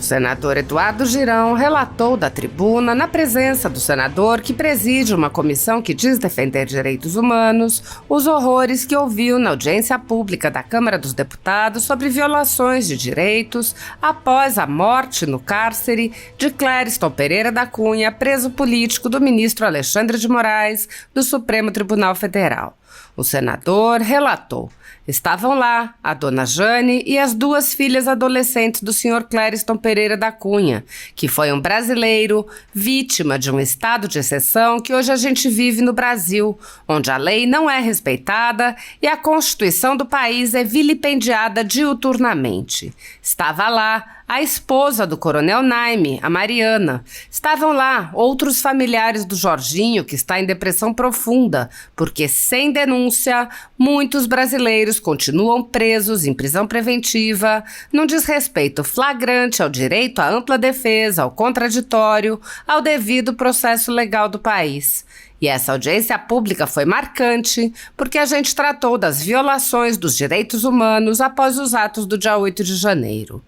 O senador Eduardo Girão relatou da tribuna, na presença do senador que preside uma comissão que diz defender direitos humanos, os horrores que ouviu na audiência pública da Câmara dos Deputados sobre violações de direitos após a morte no cárcere de Clériston Pereira da Cunha, preso político do ministro Alexandre de Moraes, do Supremo Tribunal Federal. O senador relatou: estavam lá a dona Jane e as duas filhas adolescentes do senhor Clériston Pereira da Cunha, que foi um brasileiro vítima de um estado de exceção que hoje a gente vive no Brasil, onde a lei não é respeitada e a Constituição do país é vilipendiada diuturnamente. Estava lá a esposa do coronel Naime, a Mariana. Estavam lá outros familiares do Jorginho, que está em depressão profunda, porque, sem denúncia, muitos brasileiros continuam presos em prisão preventiva, num desrespeito flagrante ao direito à ampla defesa, ao contraditório, ao devido processo legal do país. E essa audiência pública foi marcante porque a gente tratou das violações dos direitos humanos após os atos do dia 8 de janeiro.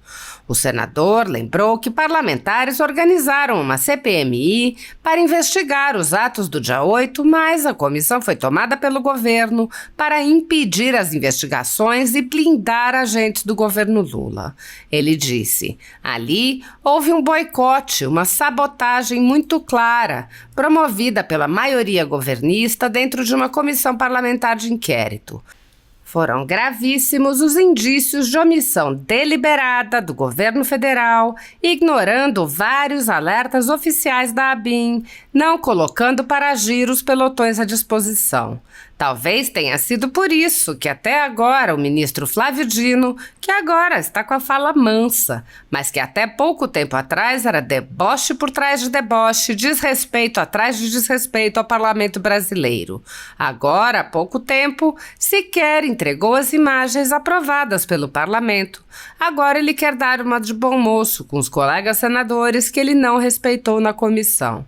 O senador lembrou que parlamentares organizaram uma CPMI para investigar os atos do dia 8, mas a comissão foi tomada pelo governo para impedir as investigações e blindar agentes do governo Lula. Ele disse: ali houve um boicote, uma sabotagem muito clara, promovida pela maioria governista dentro de uma comissão parlamentar de inquérito. Foram gravíssimos os indícios de omissão deliberada do governo federal, ignorando vários alertas oficiais da ABIN, não colocando para agir os pelotões à disposição. Talvez tenha sido por isso que até agora o ministro Flávio Dino, que agora está com a fala mansa, mas que até pouco tempo atrás era deboche por trás de deboche, desrespeito atrás de desrespeito ao parlamento brasileiro. Agora, há pouco tempo, sequer entregou as imagens aprovadas pelo parlamento. Agora ele quer dar uma de bom moço com os colegas senadores que ele não respeitou na comissão.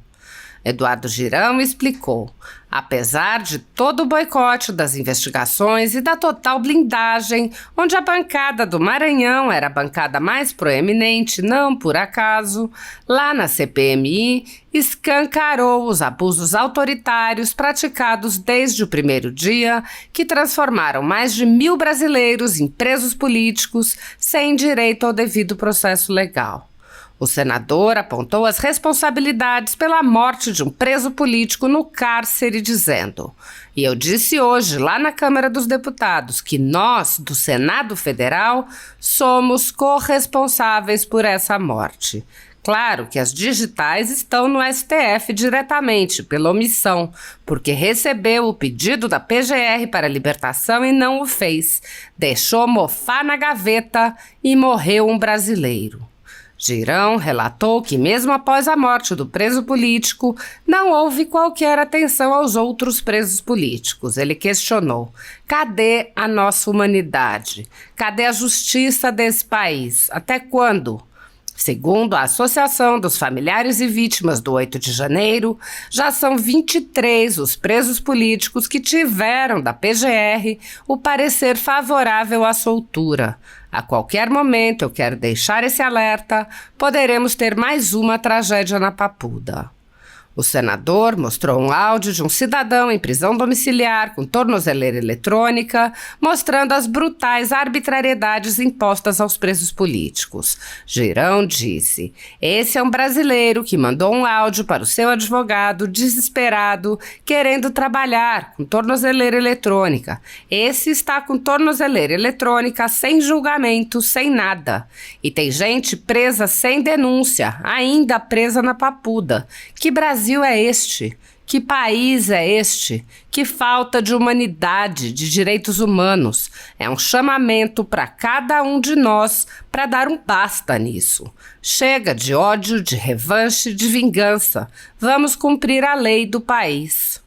Eduardo Girão explicou: apesar de todo o boicote das investigações e da total blindagem, onde a bancada do Maranhão era a bancada mais proeminente, não por acaso, lá na CPMI escancarou os abusos autoritários praticados desde o primeiro dia, que transformaram mais de 1.000 brasileiros em presos políticos sem direito ao devido processo legal. O senador apontou as responsabilidades pela morte de um preso político no cárcere, dizendo: e eu disse hoje, lá na Câmara dos Deputados, que nós, do Senado Federal, somos corresponsáveis por essa morte. Claro que as digitais estão no STF diretamente, pela omissão, porque recebeu o pedido da PGR para libertação e não o fez. Deixou mofar na gaveta e morreu um brasileiro. Girão relatou que, mesmo após a morte do preso político, não houve qualquer atenção aos outros presos políticos. Ele questionou: cadê a nossa humanidade? Cadê a justiça desse país? Até quando? Segundo a Associação dos Familiares e Vítimas do 8 de janeiro, já são 23 os presos políticos que tiveram da PGR o parecer favorável à soltura. A qualquer momento, eu quero deixar esse alerta, poderemos ter mais uma tragédia na Papuda. O senador mostrou um áudio de um cidadão em prisão domiciliar com tornozeleira eletrônica, mostrando as brutais arbitrariedades impostas aos presos políticos. Girão disse: esse é um brasileiro que mandou um áudio para o seu advogado, desesperado, querendo trabalhar com tornozeleira eletrônica. Esse está com tornozeleira eletrônica sem julgamento, sem nada. E tem gente presa sem denúncia, ainda presa na Papuda. Que Brasil é este? Que país é este? Que falta de humanidade, de direitos humanos. É um chamamento para cada um de nós para dar um basta nisso. Chega de ódio, de revanche, de vingança. Vamos cumprir a lei do país.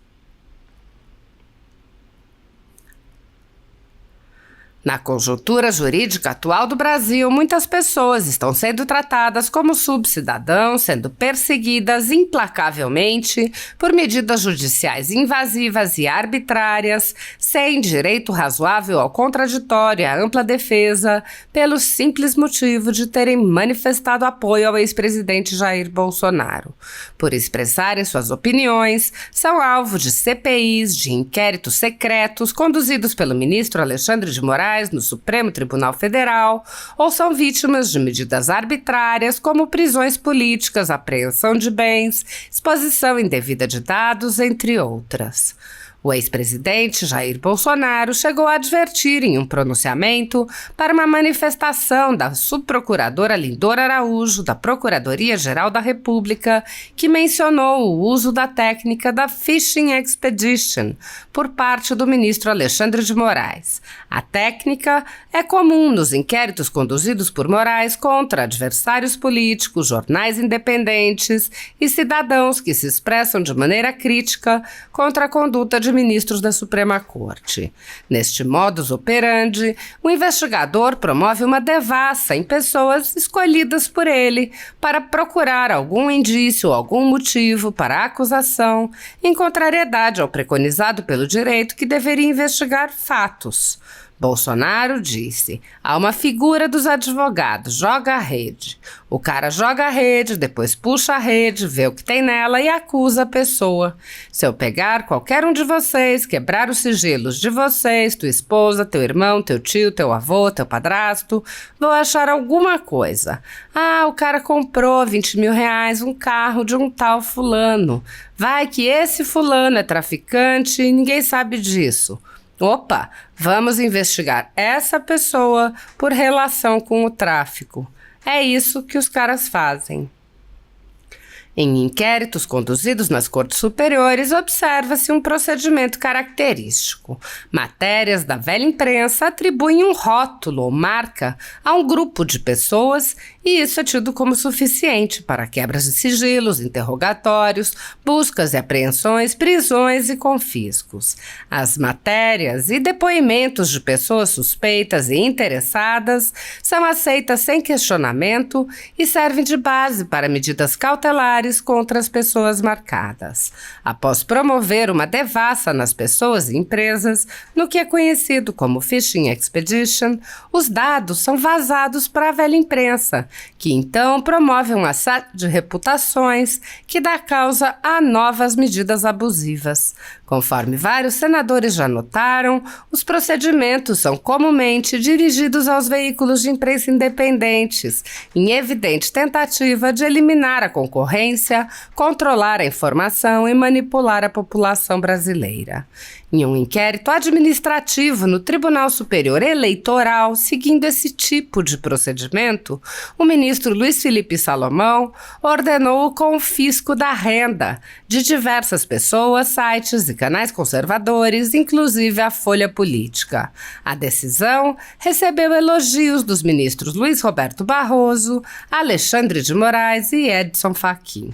Na conjuntura jurídica atual do Brasil, muitas pessoas estão sendo tratadas como subcidadãos, sendo perseguidas implacavelmente por medidas judiciais invasivas e arbitrárias, sem direito razoável ao contraditório e à ampla defesa, pelo simples motivo de terem manifestado apoio ao ex-presidente Jair Bolsonaro. Por expressarem suas opiniões, são alvo de CPIs, de inquéritos secretos conduzidos pelo ministro Alexandre de Moraes no Supremo Tribunal Federal, ou são vítimas de medidas arbitrárias como prisões políticas, apreensão de bens, exposição indevida de dados, entre outras. O ex-presidente Jair Bolsonaro chegou a advertir em um pronunciamento para uma manifestação da subprocuradora Lindora Araújo, da Procuradoria-Geral da República, que mencionou o uso da técnica da Fishing Expedition por parte do ministro Alexandre de Moraes. A técnica é comum nos inquéritos conduzidos por Moraes contra adversários políticos, jornais independentes e cidadãos que se expressam de maneira crítica contra a conduta de ministros da Suprema Corte. Neste modus operandi, o investigador promove uma devassa em pessoas escolhidas por ele para procurar algum indício ou algum motivo para a acusação, em contrariedade ao preconizado pelo direito que deveria investigar fatos. Bolsonaro disse: há uma figura dos advogados, joga a rede. O cara joga a rede, depois puxa a rede, vê o que tem nela e acusa a pessoa. Se eu pegar qualquer um de vocês, quebrar os sigilos de vocês, tua esposa, teu irmão, teu tio, teu avô, teu padrasto, vou achar alguma coisa. Ah, o cara comprou 20 mil reais um carro de um tal fulano. Vai que esse fulano é traficante e ninguém sabe disso. Opa, vamos investigar essa pessoa por relação com o tráfico. É isso que os caras fazem. Em inquéritos conduzidos nas cortes superiores, observa-se um procedimento característico. Matérias da velha imprensa atribuem um rótulo ou marca a um grupo de pessoas e isso é tido como suficiente para quebras de sigilos, interrogatórios, buscas e apreensões, prisões e confiscos. As matérias e depoimentos de pessoas suspeitas e interessadas são aceitas sem questionamento e servem de base para medidas cautelares contra as pessoas marcadas. Após promover uma devassa nas pessoas e empresas, no que é conhecido como Fishing Expedition, os dados são vazados para a velha imprensa, que então promove um assédio de reputações que dá causa a novas medidas abusivas. Conforme vários senadores já notaram, os procedimentos são comumente dirigidos aos veículos de imprensa independentes, em evidente tentativa de eliminar a concorrência, controlar a informação e manipular a população brasileira. Em um inquérito administrativo no Tribunal Superior Eleitoral, seguindo esse tipo de procedimento, o ministro Luiz Felipe Salomão ordenou o confisco da renda de diversas pessoas, sites e canais conservadores, inclusive a Folha Política. A decisão recebeu elogios dos ministros Luiz Roberto Barroso, Alexandre de Moraes e Edson Fachin.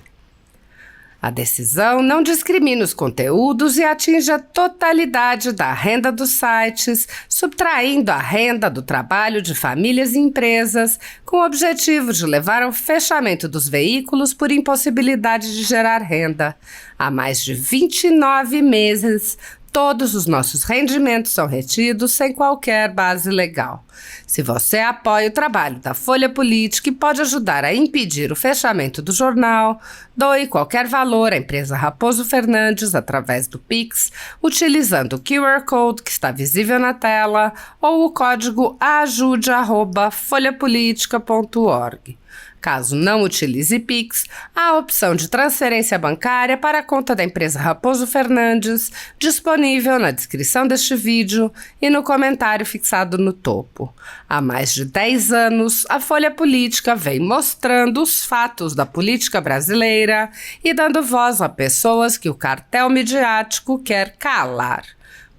A decisão não discrimina os conteúdos e atinge a totalidade da renda dos sites, subtraindo a renda do trabalho de famílias e empresas, com o objetivo de levar ao fechamento dos veículos por impossibilidade de gerar renda. Há mais de 29 meses, todos os nossos rendimentos são retidos sem qualquer base legal. Se você apoia o trabalho da Folha Política e pode ajudar a impedir o fechamento do jornal, doe qualquer valor à empresa Raposo Fernandes através do Pix, utilizando o QR Code que está visível na tela ou o código ajude@folhapolitica.org. Caso não utilize Pix, há a opção de transferência bancária para a conta da empresa Raposo Fernandes, disponível na descrição deste vídeo e no comentário fixado no topo. Há mais de 10 anos, a Folha Política vem mostrando os fatos da política brasileira e dando voz a pessoas que o cartel midiático quer calar.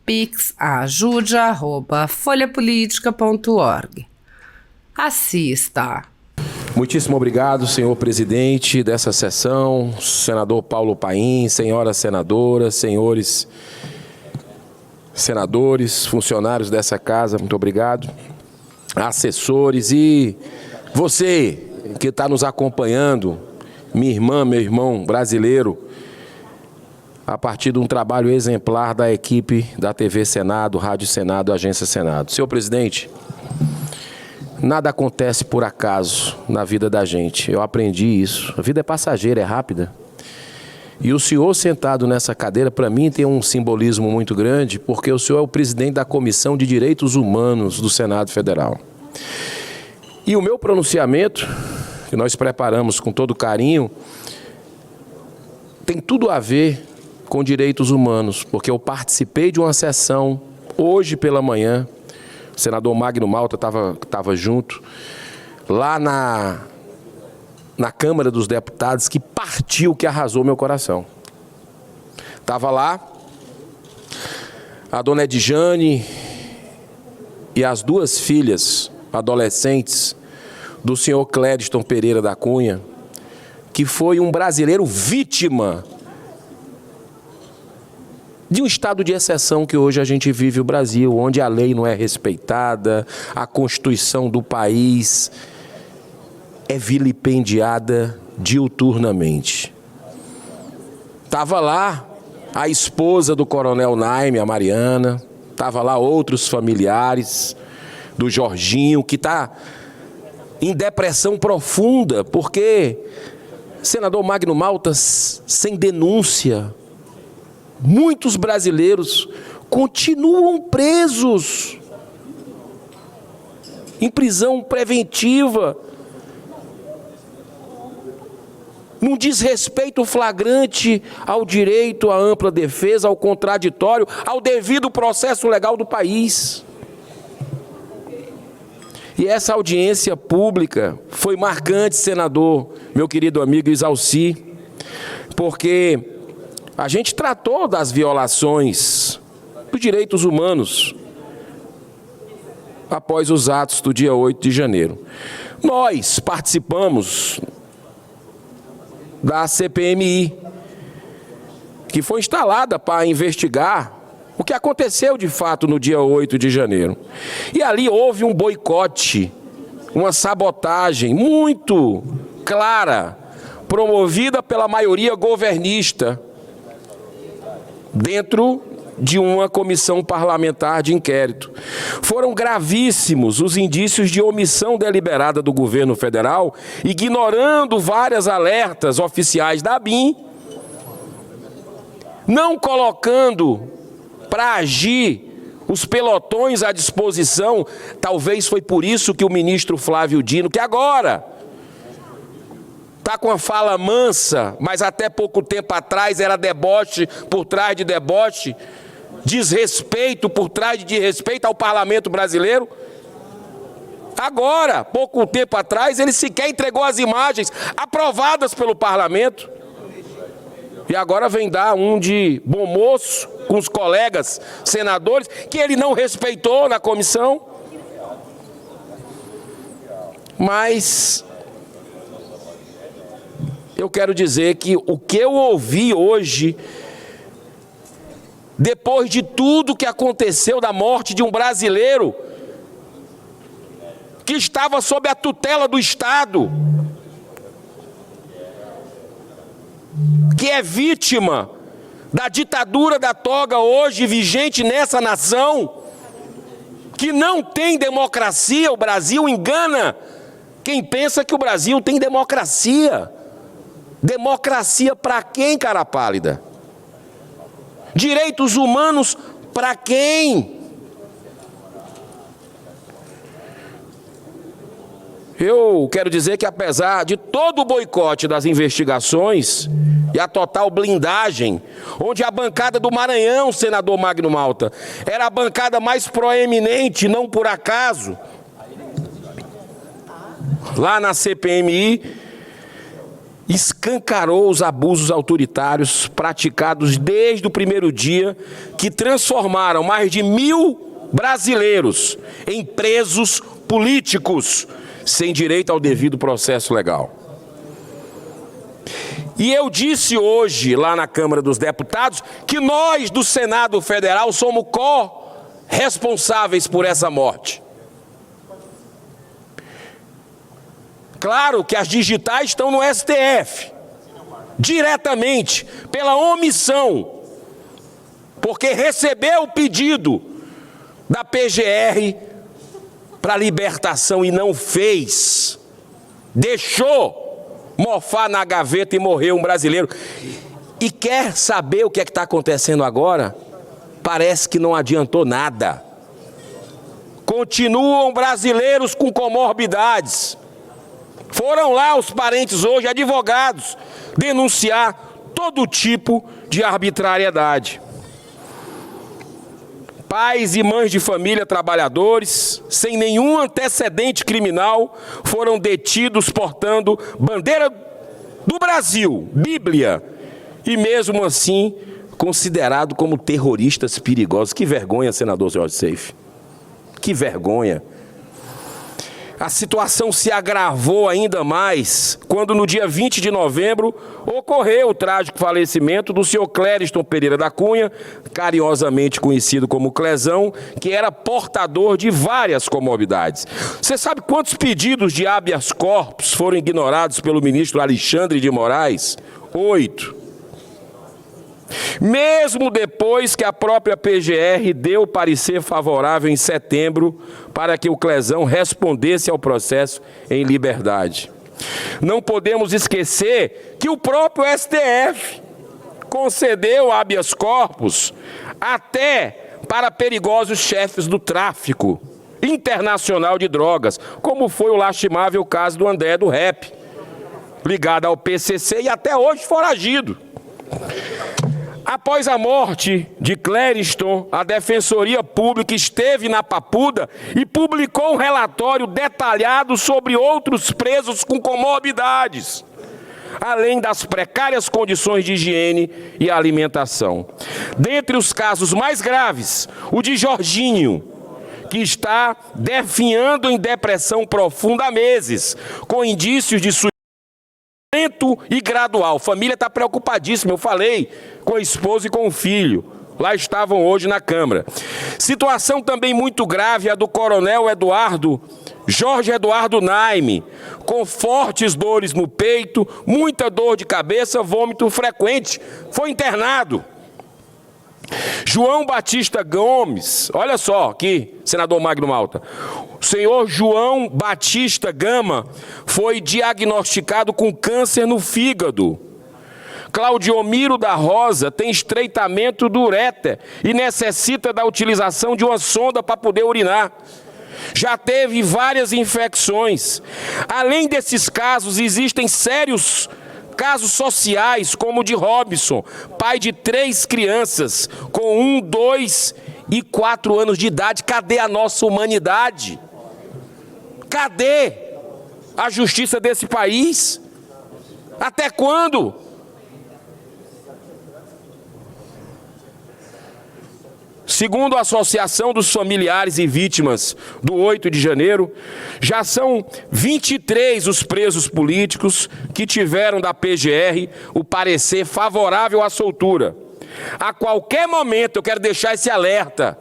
Pix ajude@folhapolitica.org. Assista! Muitíssimo obrigado, senhor presidente dessa sessão, senador Paulo Paim, senhoras senadoras, senhores senadores, funcionários dessa casa, muito obrigado, assessores e você que está nos acompanhando, minha irmã, meu irmão brasileiro, a partir de um trabalho exemplar da equipe da TV Senado, Rádio Senado, Agência Senado. Senhor presidente, nada acontece por acaso na vida da gente. Eu aprendi isso. A vida é passageira, é rápida. E o senhor sentado nessa cadeira, para mim, tem um simbolismo muito grande, porque o senhor é o presidente da Comissão de Direitos Humanos do Senado Federal. E o meu pronunciamento, que nós preparamos com todo carinho, tem tudo a ver com direitos humanos, porque eu participei de uma sessão hoje pela manhã, o senador Magno Malta estava junto, lá na Câmara dos Deputados, que partiu, que arrasou meu coração. Estava lá a dona Edjane e as duas filhas adolescentes do senhor Clédiston Pereira da Cunha, que foi um brasileiro vítima de um estado de exceção que hoje a gente vive o Brasil, onde a lei não é respeitada, a Constituição do país é vilipendiada diuturnamente. Estava lá a esposa do coronel Naime, a Mariana, estava lá outros familiares do Jorginho, que está em depressão profunda, porque senador Magno Malta, sem denúncia, muitos brasileiros continuam presos em prisão preventiva, num desrespeito flagrante ao direito à ampla defesa, ao contraditório, ao devido processo legal do país. E essa audiência pública foi marcante, senador, meu querido amigo Isalci, porque a gente tratou das violações dos direitos humanos após os atos do dia 8 de janeiro. Nós participamos da CPMI, que foi instalada para investigar o que aconteceu de fato no dia 8 de janeiro. E ali houve um boicote, uma sabotagem muito clara, promovida pela maioria governista, dentro de uma comissão parlamentar de inquérito. Foram gravíssimos os indícios de omissão deliberada do governo federal, ignorando várias alertas oficiais da ABIN, não colocando para agir os pelotões à disposição. Talvez foi por isso que o ministro Flávio Dino, que agora está com a fala mansa, mas até pouco tempo atrás era deboche por trás de deboche, desrespeito por trás de desrespeito ao parlamento brasileiro. Agora, pouco tempo atrás, ele sequer entregou as imagens aprovadas pelo parlamento. E agora vem dar um de bom moço com os colegas senadores, que ele não respeitou na comissão. Mas eu quero dizer que o que eu ouvi hoje, depois de tudo que aconteceu da morte de um brasileiro que estava sob a tutela do Estado, que é vítima da ditadura da toga hoje vigente nessa nação, que não tem democracia. O Brasil engana quem pensa que o Brasil tem democracia. Democracia para quem, cara pálida? Direitos humanos para quem? Eu quero dizer que, apesar de todo o boicote das investigações e a total blindagem, onde a bancada do Maranhão, senador Magno Malta, era a bancada mais proeminente, não por acaso, lá na CPMI, escancarou os abusos autoritários praticados desde o primeiro dia, que transformaram mais de 1.000 brasileiros em presos políticos, sem direito ao devido processo legal. E eu disse hoje, lá na Câmara dos Deputados, que nós do Senado Federal somos corresponsáveis por essa morte. Claro que as digitais estão no STF, diretamente, pela omissão, porque recebeu o pedido da PGR para libertação e não fez. Deixou mofar na gaveta e morreu um brasileiro. E quer saber o que é que está acontecendo agora? Parece que não adiantou nada. Continuam brasileiros com comorbidades. Foram lá os parentes hoje, advogados, denunciar todo tipo de arbitrariedade. Pais e mães de família trabalhadores, sem nenhum antecedente criminal, foram detidos portando bandeira do Brasil, Bíblia, e mesmo assim considerados como terroristas perigosos. Que vergonha, senador Jorge Seife. Que vergonha. A situação se agravou ainda mais quando, no dia 20 de novembro, ocorreu o trágico falecimento do senhor Clériston Pereira da Cunha, carinhosamente conhecido como Clezão, que era portador de várias comorbidades. Você sabe quantos pedidos de habeas corpus foram ignorados pelo ministro Alexandre de Moraes? 8. Mesmo depois que a própria PGR deu parecer favorável em setembro para que o Clezão respondesse ao processo em liberdade. Não podemos esquecer que o próprio STF concedeu habeas corpus até para perigosos chefes do tráfico internacional de drogas, como foi o lastimável caso do André do Rap, ligado ao PCC e até hoje foragido. Após a morte de Clériston, a Defensoria Pública esteve na Papuda e publicou um relatório detalhado sobre outros presos com comorbidades, além das precárias condições de higiene e alimentação. Dentre os casos mais graves, o de Jorginho, que está definhando em depressão profunda há meses, com indícios de suicídio lento e gradual. A família está preocupadíssima, eu falei com a esposa e com o filho. Lá estavam hoje na Câmara. Situação também muito grave a do coronel Jorge Eduardo Naime, com fortes dores no peito, muita dor de cabeça, vômito frequente. Foi internado. João Batista Gomes, olha só aqui, senador Magno Malta. O senhor João Batista Gama foi diagnosticado com câncer no fígado. Claudiomiro da Rosa tem estreitamento do uréter e necessita da utilização de uma sonda para poder urinar. Já teve várias infecções. Além desses casos, existem sérios casos sociais, como o de Robson, pai de 3 crianças, com 1, 2 e 4 anos de idade. Cadê a nossa humanidade? Cadê a justiça desse país? Até quando? Segundo a Associação dos Familiares e Vítimas do 8 de janeiro, já são 23 os presos políticos que tiveram da PGR o parecer favorável à soltura. A qualquer momento, eu quero deixar esse alerta,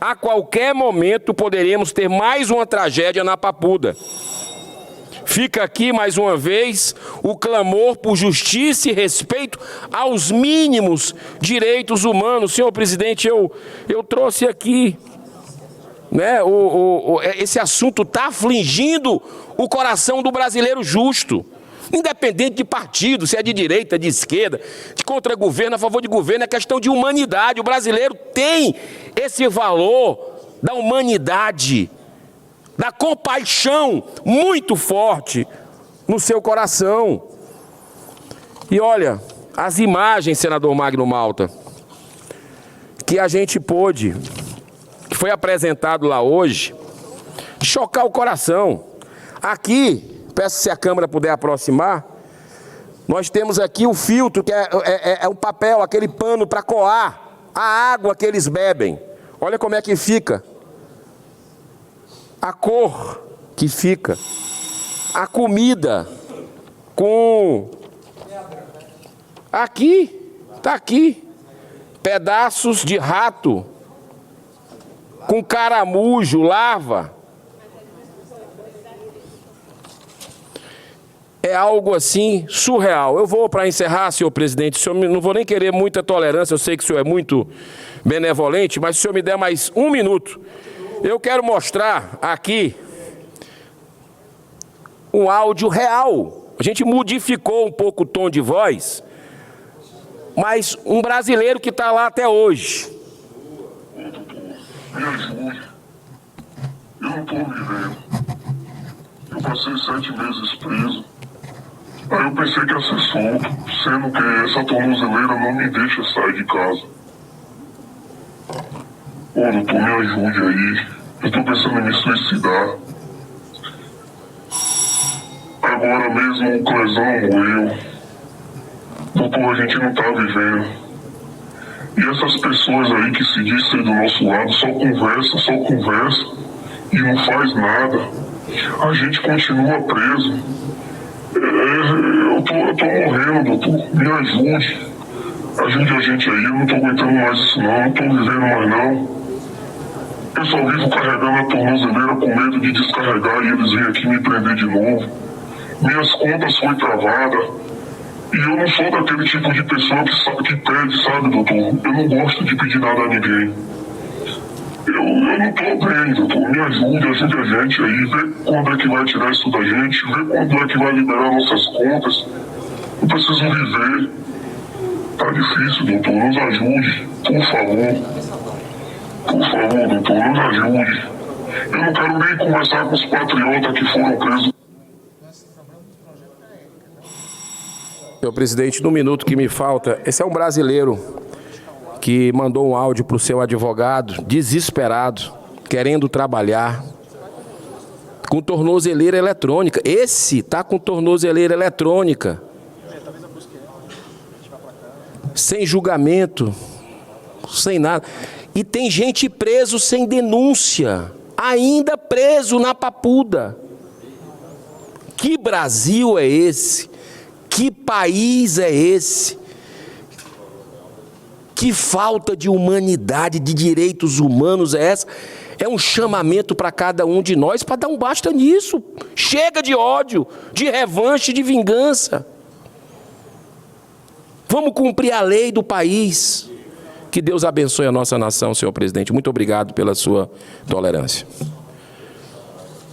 a qualquer momento poderemos ter mais uma tragédia na Papuda. Fica aqui, mais uma vez, o clamor por justiça e respeito aos mínimos direitos humanos. Senhor presidente, eu trouxe aqui, né, esse assunto está afligindo o coração do brasileiro justo, independente de partido, se é de direita, de esquerda, de contra-governo, a favor de governo, é questão de humanidade. O brasileiro tem esse valor da humanidade, da compaixão muito forte no seu coração. E olha, as imagens, senador Magno Malta, que a gente pôde, que foi apresentado lá hoje, de chocar o coração. Aqui, peço se a câmera puder aproximar, nós temos aqui o filtro, que é um papel, aquele pano para coar a água que eles bebem. Olha como é que fica. A cor que fica, a comida com Aqui, tá aqui. Pedaços de rato, com caramujo, larva. É algo assim surreal. Eu vou, para encerrar, senhor presidente, não vou nem querer muita tolerância, eu sei que o senhor é muito benevolente, mas se o senhor me der mais um minuto, eu quero mostrar aqui um áudio real. A gente modificou um pouco o tom de voz, mas um brasileiro que está lá até hoje. Me ajude. Eu não estou vivendo. Eu passei 7 meses preso. Aí eu pensei que ia ser solto, sendo que essa tornozeleira não me deixa sair de casa. Ô, doutor, me ajude aí. Eu estou pensando em me suicidar. Agora mesmo o Clezão morreu. Doutor, a gente não tá vivendo. E essas pessoas aí que se dizem ser do nosso lado só conversa e não faz nada. A gente continua preso. Eu tô morrendo, doutor. Me ajude. Ajude a gente aí. Eu não tô aguentando mais isso não tô vivendo mais não. Eu só vivo carregando a tornozeleira com medo de descarregar e eles vêm aqui me prender de novo. Minhas contas foi travada. E eu não sou daquele tipo de pessoa que pede, sabe, doutor? Eu não gosto de pedir nada a ninguém. Eu não tô bem, doutor. Me ajude a gente aí. Vê quando é que vai tirar isso da gente. Vê quando é que vai liberar nossas contas. Eu preciso viver. Tá difícil, doutor. Nos ajude. Por favor. Por favor, doutor. Nos ajude. Eu não quero nem conversar com os patriotas que foram presos. Senhor presidente, no minuto que me falta, esse é um brasileiro que mandou um áudio para o seu advogado, desesperado, querendo trabalhar, com tornozeleira eletrônica. Esse está com tornozeleira eletrônica, sem julgamento, sem nada. E tem gente preso sem denúncia, ainda preso na papuda. Que Brasil é esse? Que país é esse? Que falta de humanidade, de direitos humanos é essa? É um chamamento para cada um de nós para dar um basta nisso. Chega de ódio, de revanche, de vingança. Vamos cumprir a lei do país. Que Deus abençoe a nossa nação, senhor presidente. Muito obrigado pela sua tolerância.